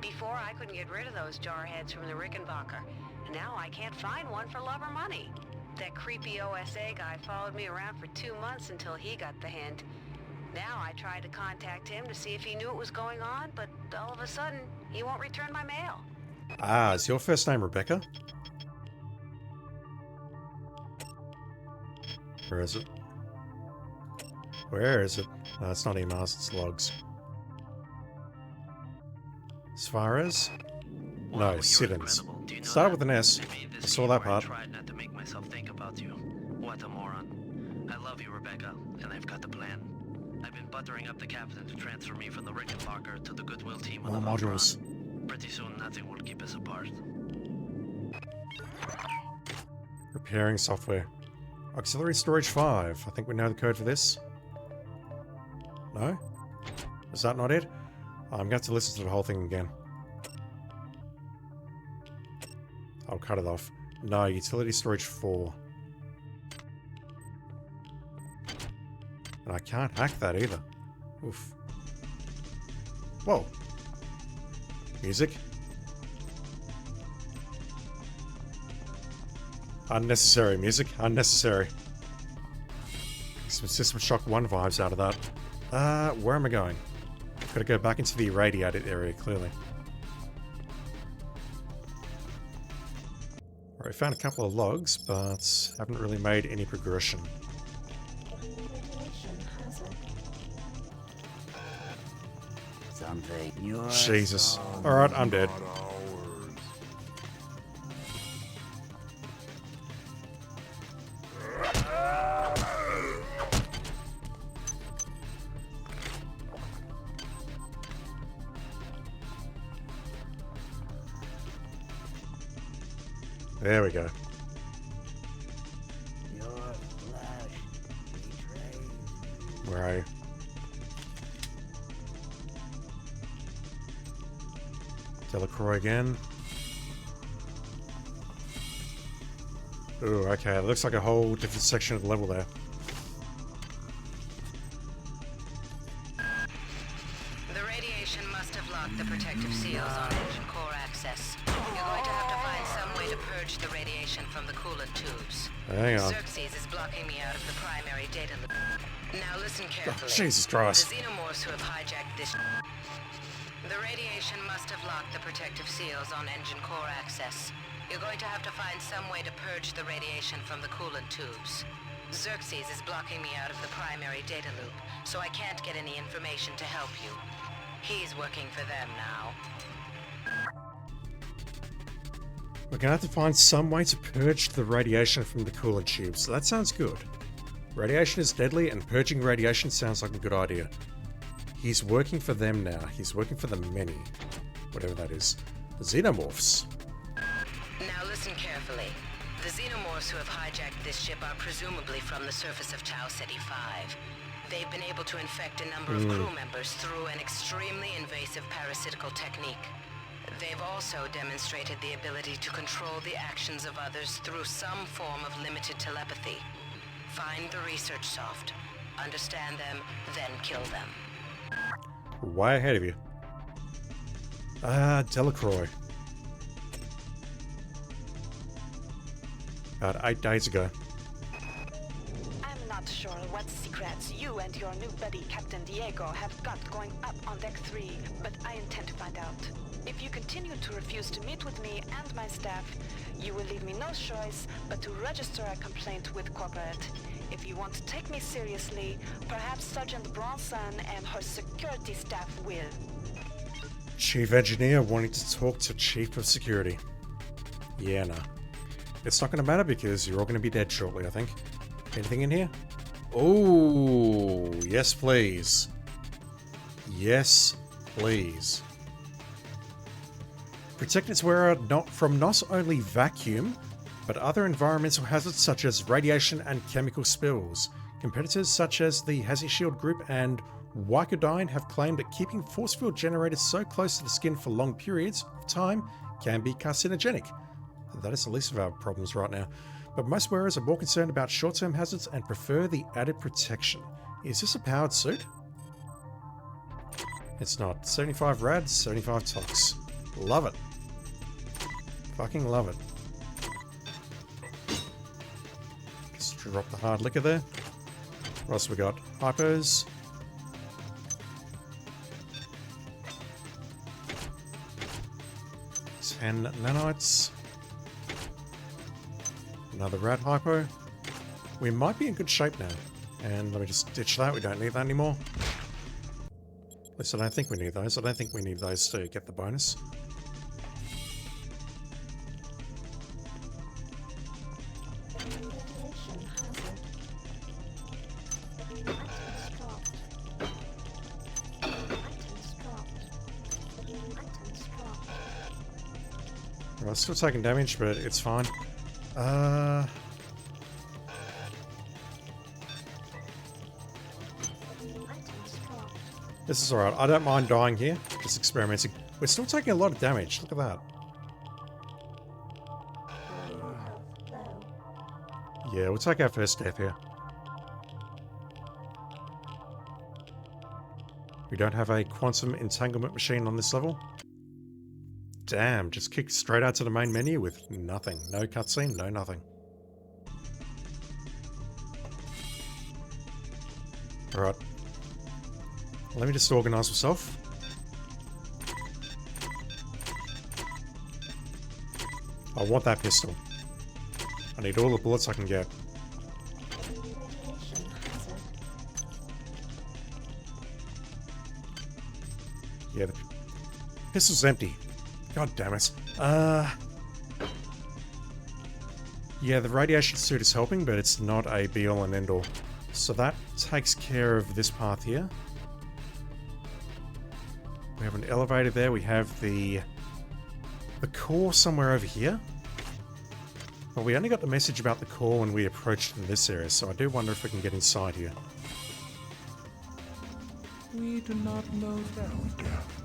[SPEAKER 2] Before, I couldn't get rid of those jarheads from the Rickenbacker. And now I can't find one for love or money. That creepy OSA guy followed me around for 2 months until he got the hint. Now I tried to contact him to see if he knew what was going on, but all of a sudden, he won't return my mail.
[SPEAKER 1] Ah, is your first name Rebecca? Where is it? Where is it? No, it's not emails, it's logs. Suarez? No, Siddons. Start with an S. I saw that part.
[SPEAKER 9] I tried not to make myself think about you. What a moron. I love you, Rebecca, and I've got the plan. I've been buttering up the captain to transfer me from the Rickenbacker to the Goodwill team on the
[SPEAKER 1] More modules.
[SPEAKER 9] Pretty soon, nothing will keep us apart.
[SPEAKER 1] Repairing software. Auxiliary storage 5. I think we know the code for this. No? Is that not it? I'm going to have to listen to the whole thing again. I'll cut it off. No, utility storage 4. And I can't hack that either. Oof. Whoa. Music. Unnecessary music. Unnecessary. Some System Shock 1 vibes out of that. Where am I going? I've got to go back into the irradiated area, clearly. Alright, found a couple of logs, but haven't really made any progression. Jesus. Alright, I'm dead. There we go. Where are you? Delacroix again. Ooh, okay, it looks like a whole different section of the level there.
[SPEAKER 2] The radiation must have locked the protective seals on engine core access. You're going to have to find some way to purge the radiation from the coolant tubes.
[SPEAKER 1] Hang on.
[SPEAKER 2] Xerxes is blocking me out of the primary data loop. Now listen carefully.
[SPEAKER 1] Oh, Jesus Christ.
[SPEAKER 2] The xenomorphs who have hijacked this... The radiation must have locked the protective seals on engine core access. You're going to have to find some way to purge the radiation from the coolant tubes. Xerxes is blocking me out of the primary data loop, so I can't get any information to help you. He's working for them now.
[SPEAKER 1] We're gonna have to find some way to purge the radiation from the coolant tubes. That sounds good. Radiation is deadly, and purging radiation sounds like a good idea. He's working for them now. He's working for the many. Whatever that is. The xenomorphs.
[SPEAKER 2] Now listen carefully. The xenomorphs who have hijacked this ship are presumably from the surface of Tau Ceti 5. They've been able to infect a number of crew members through an extremely invasive parasitical technique. They've also demonstrated the ability to control the actions of others through some form of limited telepathy. Find the research soft, understand them, then kill them.
[SPEAKER 1] Way ahead of you. Delacroix. About 8 days ago.
[SPEAKER 6] I'm not sure what secrets you and your new buddy Captain Diego have got going up on Deck 3, but I intend to find out. If you continue to refuse to meet with me and my staff, you will leave me no choice but to register a complaint with Corporate. If you want to take me seriously, perhaps Sergeant Bronson and her security staff will.
[SPEAKER 1] Chief Engineer wanting to talk to Chief of Security. Yeah, no. It's not going to matter because you're all going to be dead shortly, I think. Anything in here? Oh, yes please. Yes, please. Protect its wearer from not only vacuum, but other environmental hazards such as radiation and chemical spills. Competitors such as the HasiShield Group and Wycodyne have claimed that keeping force field generators so close to the skin for long periods of time can be carcinogenic. That is the least of our problems right now. But most wearers are more concerned about short-term hazards and prefer the added protection. Is this a powered suit? It's not. 75 rads, 75 tox. Love it. Fucking love it. Just drop the hard liquor there. What else we got? Hypos. Ten nanites. Another rad hypo. We might be in good shape now. And let me just ditch that. We don't need that anymore. At least I don't think we need those. I don't think we need those to get the bonus. Well, it's still taking damage, but it's fine. This is alright. I don't mind dying here. Just experimenting. We're still taking a lot of damage. Look at that. Yeah, we'll take our first death here. We don't have a quantum entanglement machine on this level. Damn, just kicked straight out to the main menu with nothing. No cutscene, no nothing. Alright. Let me just organise myself. I want that pistol. I need all the bullets I can get. Yeah, the pistol's empty. God damn it. Yeah, the radiation suit is helping, but it's not a be-all and end-all. So that takes care of this path here. We have an elevator there. We have the core somewhere over here. Well, we only got the message about the core when we approached this area, so I do wonder if we can get inside here.
[SPEAKER 12] We do not know death.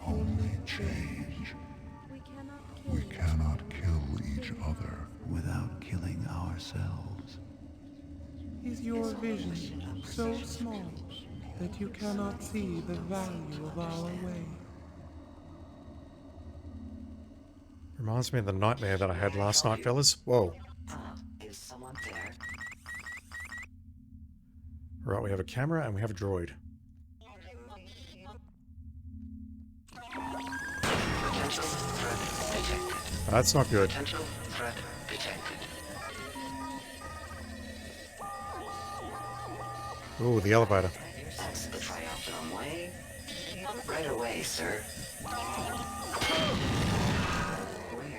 [SPEAKER 8] Only change. We cannot kill each other
[SPEAKER 7] without killing ourselves.
[SPEAKER 12] Is your vision so small that you cannot see the value of our way?
[SPEAKER 1] Reminds me of the nightmare that I had last night, fellas. Whoa.
[SPEAKER 7] Is someone there?
[SPEAKER 1] Right, we have a camera and we have a droid.
[SPEAKER 7] Potential threat detected.
[SPEAKER 1] That's not good.
[SPEAKER 7] Potential threat detected.
[SPEAKER 1] Ooh, the elevator.
[SPEAKER 7] That's the Trioptron way. Right away, sir.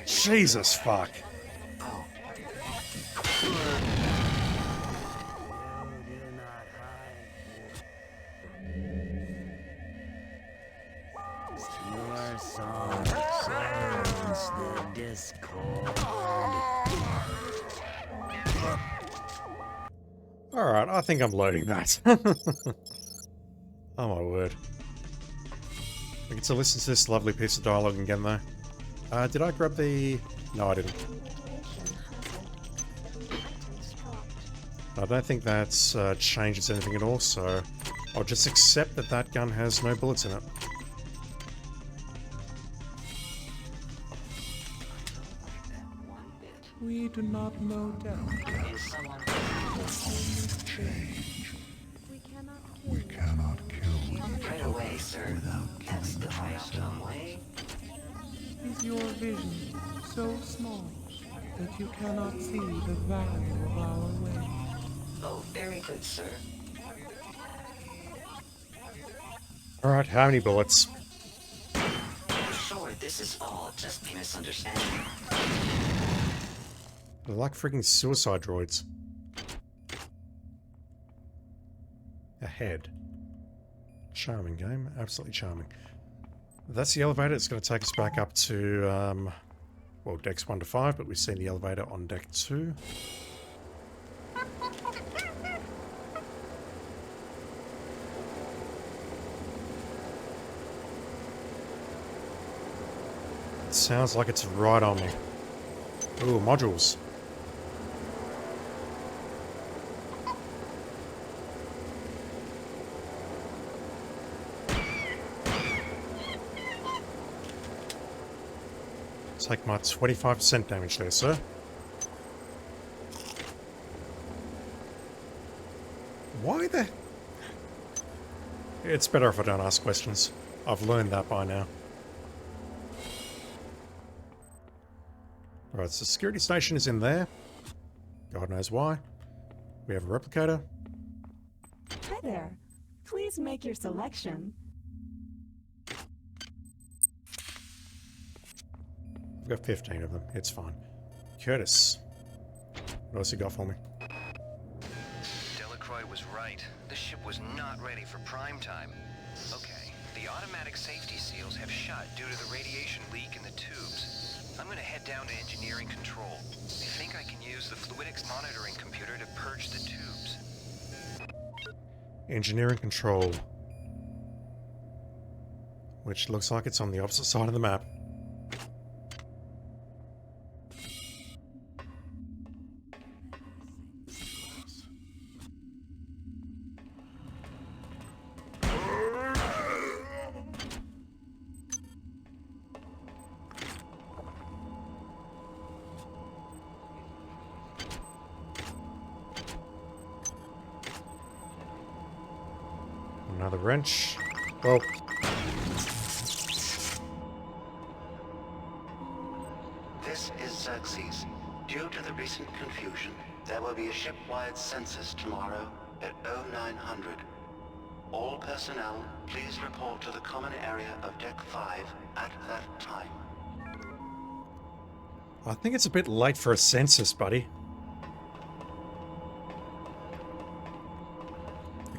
[SPEAKER 1] Jesus fuck.
[SPEAKER 13] Your song silence the discord.
[SPEAKER 1] Alright, I think I'm loading that. Oh my word. We get to listen to this lovely piece of dialogue again though. Did I grab the... No, I didn't. I don't think that changes anything at all, so I'll just accept that that gun has no bullets in it.
[SPEAKER 12] We do not know death.
[SPEAKER 7] Is someone
[SPEAKER 8] change. We cannot kill each
[SPEAKER 7] right
[SPEAKER 8] other
[SPEAKER 7] away, sir.
[SPEAKER 8] without
[SPEAKER 7] That's the
[SPEAKER 8] killing
[SPEAKER 7] Trioptron way.
[SPEAKER 12] Is your vision so small that you cannot see the value of our way?
[SPEAKER 7] Oh, very good, sir.
[SPEAKER 1] Alright, how many bullets?
[SPEAKER 7] Sure, this is all just a misunderstanding.
[SPEAKER 1] They're like freaking suicide droids. Ahead. Charming game, absolutely charming. That's the elevator. It's going to take us back up to, well, decks 1 to 5, but we've seen the elevator on deck 2. It sounds like it's right on me. Ooh, modules. Take my 25% damage there, sir. Why the... It's better if I don't ask questions. I've learned that by now. Alright, so the security station is in there. God knows why. We have a replicator.
[SPEAKER 5] Hi there. Please make your selection.
[SPEAKER 1] I've got 15 of them. It's fine. Curtis. What else you got for me?
[SPEAKER 3] Delacroix was right. The ship was not ready for prime time. Okay, the automatic safety seals have shut due to the radiation leak in the tubes. I'm gonna head down to engineering control. I think I can use the fluidics monitoring computer to purge the tubes.
[SPEAKER 1] Engineering control. Which looks like it's on the opposite side of the map. Another wrench. Well.
[SPEAKER 7] This is Xerxes. Due to the recent confusion, there will be a ship-wide census tomorrow at 0900. All personnel, please report to the common area of Deck 5 at that time.
[SPEAKER 1] I think it's a bit late for a census, buddy.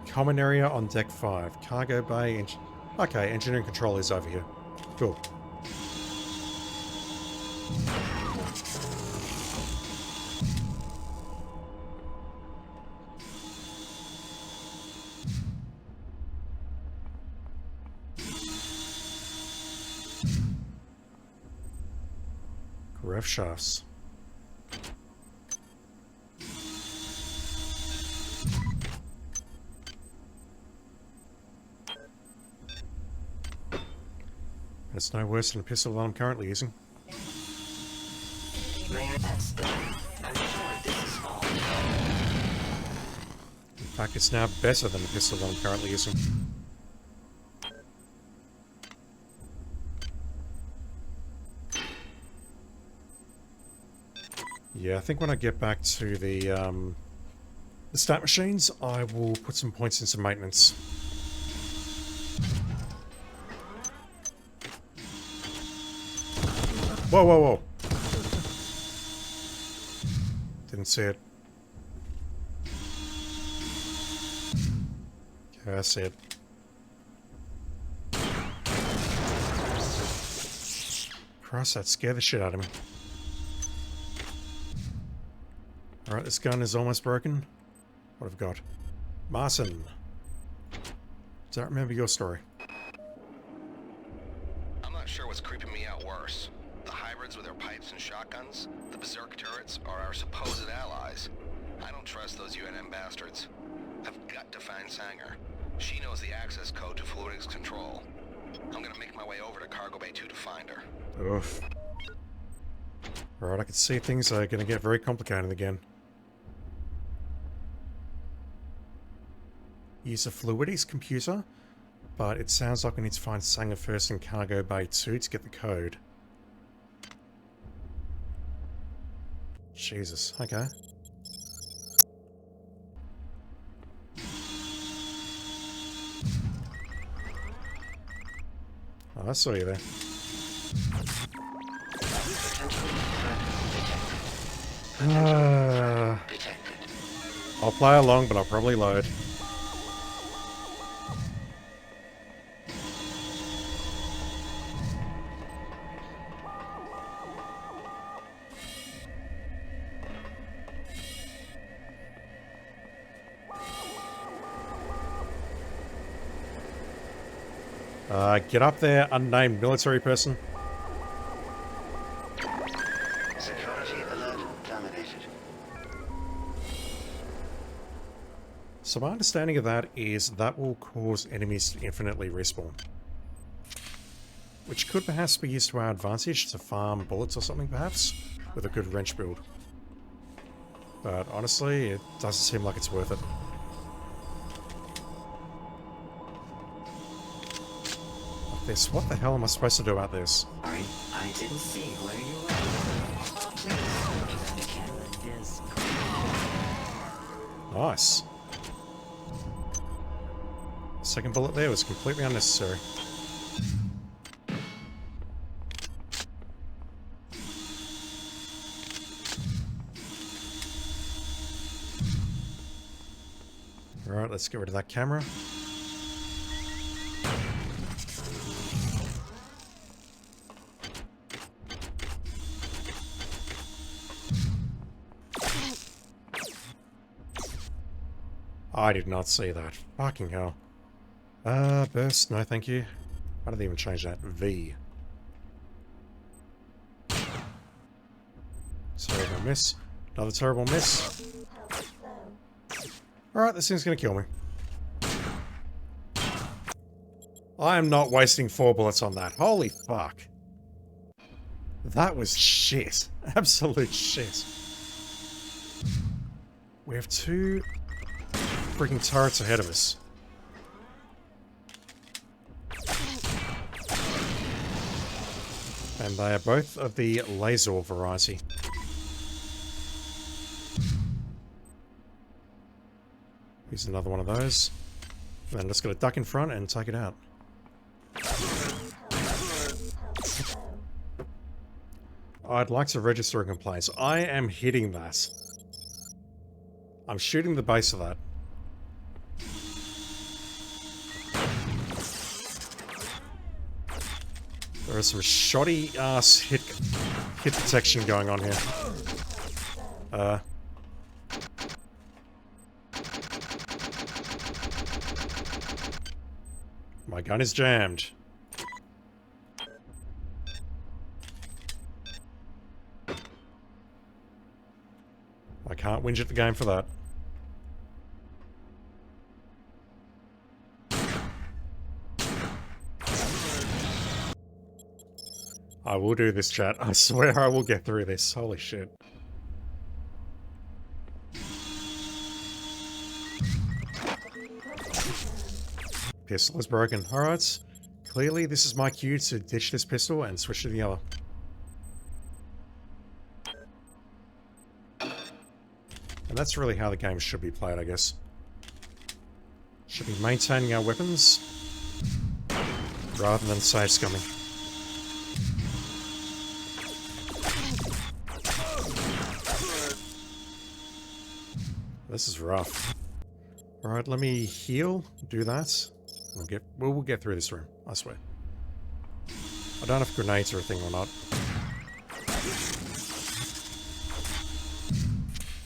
[SPEAKER 1] Common area on Deck 5. Cargo bay. Okay, engineering control is over here. Cool. Ref shafts. It's no worse than the pistol that I'm currently using. In fact, it's now better than the pistol that I'm currently using. Yeah, I think when I get back to the stat machines, I will put some points into maintenance. Whoa, whoa, whoa. Didn't see it. Okay, I see it. Christ, that scared the shit out of me. Alright, this gun is almost broken. What have I got? Marson. Don't remember your story.
[SPEAKER 3] I'm not sure what's creeping me out worse. The hybrids with their pipes and shotguns, the berserk turrets, are our supposed allies. I don't trust those UNM bastards. I've got to find Sanger. She knows the access code to Fluidics Control. I'm gonna make my way over to Cargo Bay 2 to find her.
[SPEAKER 1] Oof. Alright, I can see things are gonna get very complicated again. Use a Fluidics computer, but it sounds like we need to find Sanger first in Cargo Bay 2 to get the code. Jesus, okay. Oh, I saw you there. I'll play along, but I'll probably load. Get up there, unnamed military person.
[SPEAKER 7] Security alert terminated.
[SPEAKER 1] So my understanding of that is that will cause enemies to infinitely respawn. Which could perhaps be used to our advantage to farm bullets or something perhaps, with a good wrench build. But honestly, it doesn't seem like it's worth it. This. What the hell am I supposed to do about this?
[SPEAKER 13] Sorry, I didn't see where you were. Please, camera disc.
[SPEAKER 1] Nice. Second bullet there was completely unnecessary. Alright, let's get rid of that camera. I did not see that. Fucking hell. Burst, no thank you. Why did they even change that? V. Terrible miss. Another terrible miss. Alright, this thing's gonna kill me. I am not wasting 4 bullets on that. Holy fuck. That was shit. Absolute shit. We have 2 freaking turrets ahead of us. And they are both of the laser variety. Here's another one of those. And then let's get a duck in front and take it out. I'd like to register a complaint. I am hitting that. I'm shooting the base of that. There is some shoddy ass hit detection going on here. My gun is jammed. I can't whinge at the game for that. I will do this, chat. I swear I will get through this. Holy shit. Pistol is broken. Alright. Clearly this is my cue to ditch this pistol and switch to the other. And that's really how the game should be played, I guess. Should be maintaining our weapons rather than save scumming. This is rough. Alright, let me heal. Do that. We'll get through this room, I swear. I don't know if grenades are a thing or not.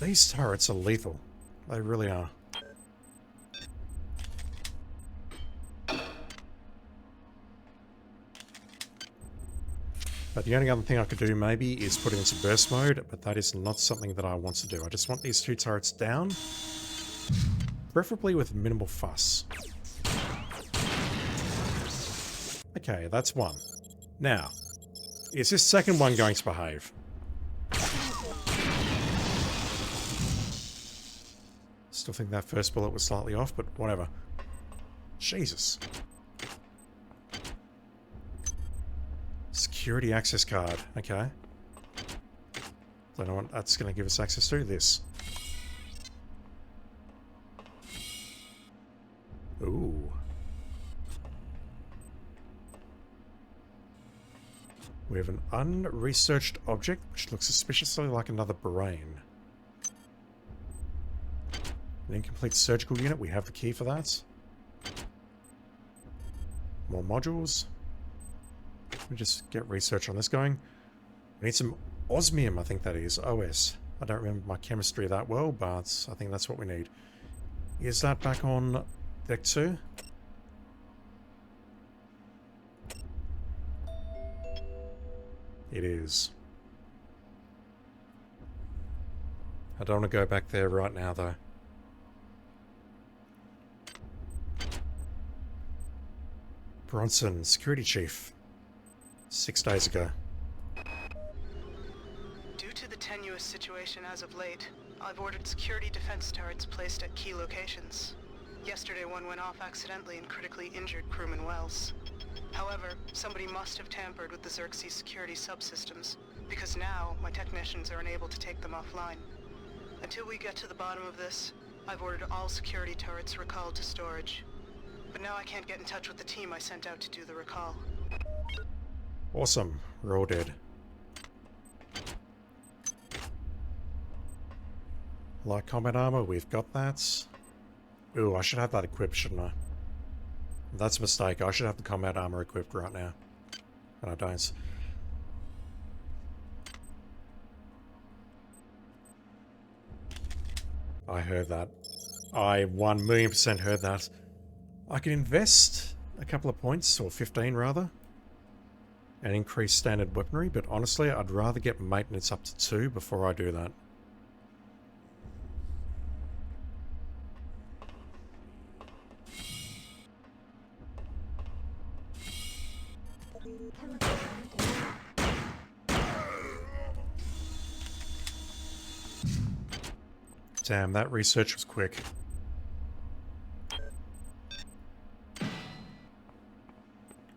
[SPEAKER 1] These turrets are lethal. They really are. But the only other thing I could do maybe is put it into burst mode, but that is not something that I want to do. I just want these 2 turrets down, preferably with minimal fuss. Okay, that's 1. Now, is this second one going to behave? Still think that first bullet was slightly off, but whatever. Jesus. Security access card. Okay. Don't know what that's going to give us access to. This. Ooh. We have an unresearched object, which looks suspiciously like another brain. An incomplete surgical unit. We have the key for that. More modules. Let me just get research on this going. We need some osmium, I think that is. OS. I don't remember my chemistry that well, but I think that's what we need. Is that back on deck 2? It is. I don't want to go back there right now, though. Bronson, security chief. 6 days ago.
[SPEAKER 14] Due to the tenuous situation as of late, I've ordered security defense turrets placed at key locations. Yesterday one went off accidentally and critically injured crewman Wells. However, somebody must have tampered with the Xerxes security subsystems, because now my technicians are unable to take them offline. Until we get to the bottom of this, I've ordered all security turrets recalled to storage. But now I can't get in touch with the team I sent out to do the recall.
[SPEAKER 1] Awesome. We're all dead. Light combat armor, we've got that. Ooh, I should have that equipped, shouldn't I? That's a mistake. I should have the combat armor equipped right now. But I don't. I heard that. I 1,000,000% heard that. I can invest a couple of points, or 15 rather, and increase standard weaponry, but honestly, I'd rather get maintenance up to 2 before I do that. Damn, that research was quick.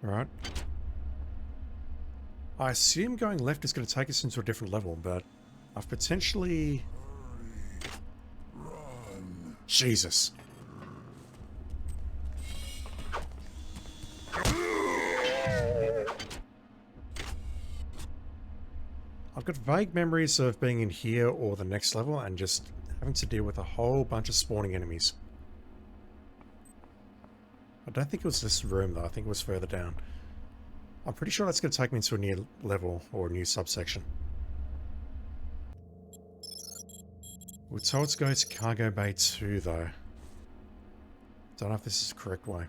[SPEAKER 1] Alright. I assume going left is going to take us into a different level, but I've potentially... Jesus. I've got vague memories of being in here or the next level and just having to deal with a whole bunch of spawning enemies. I don't think it was this room though, I think it was further down. I'm pretty sure that's going to take me into a new level or a new subsection. We're told to go to Cargo Bay 2 though. Don't know if this is the correct way.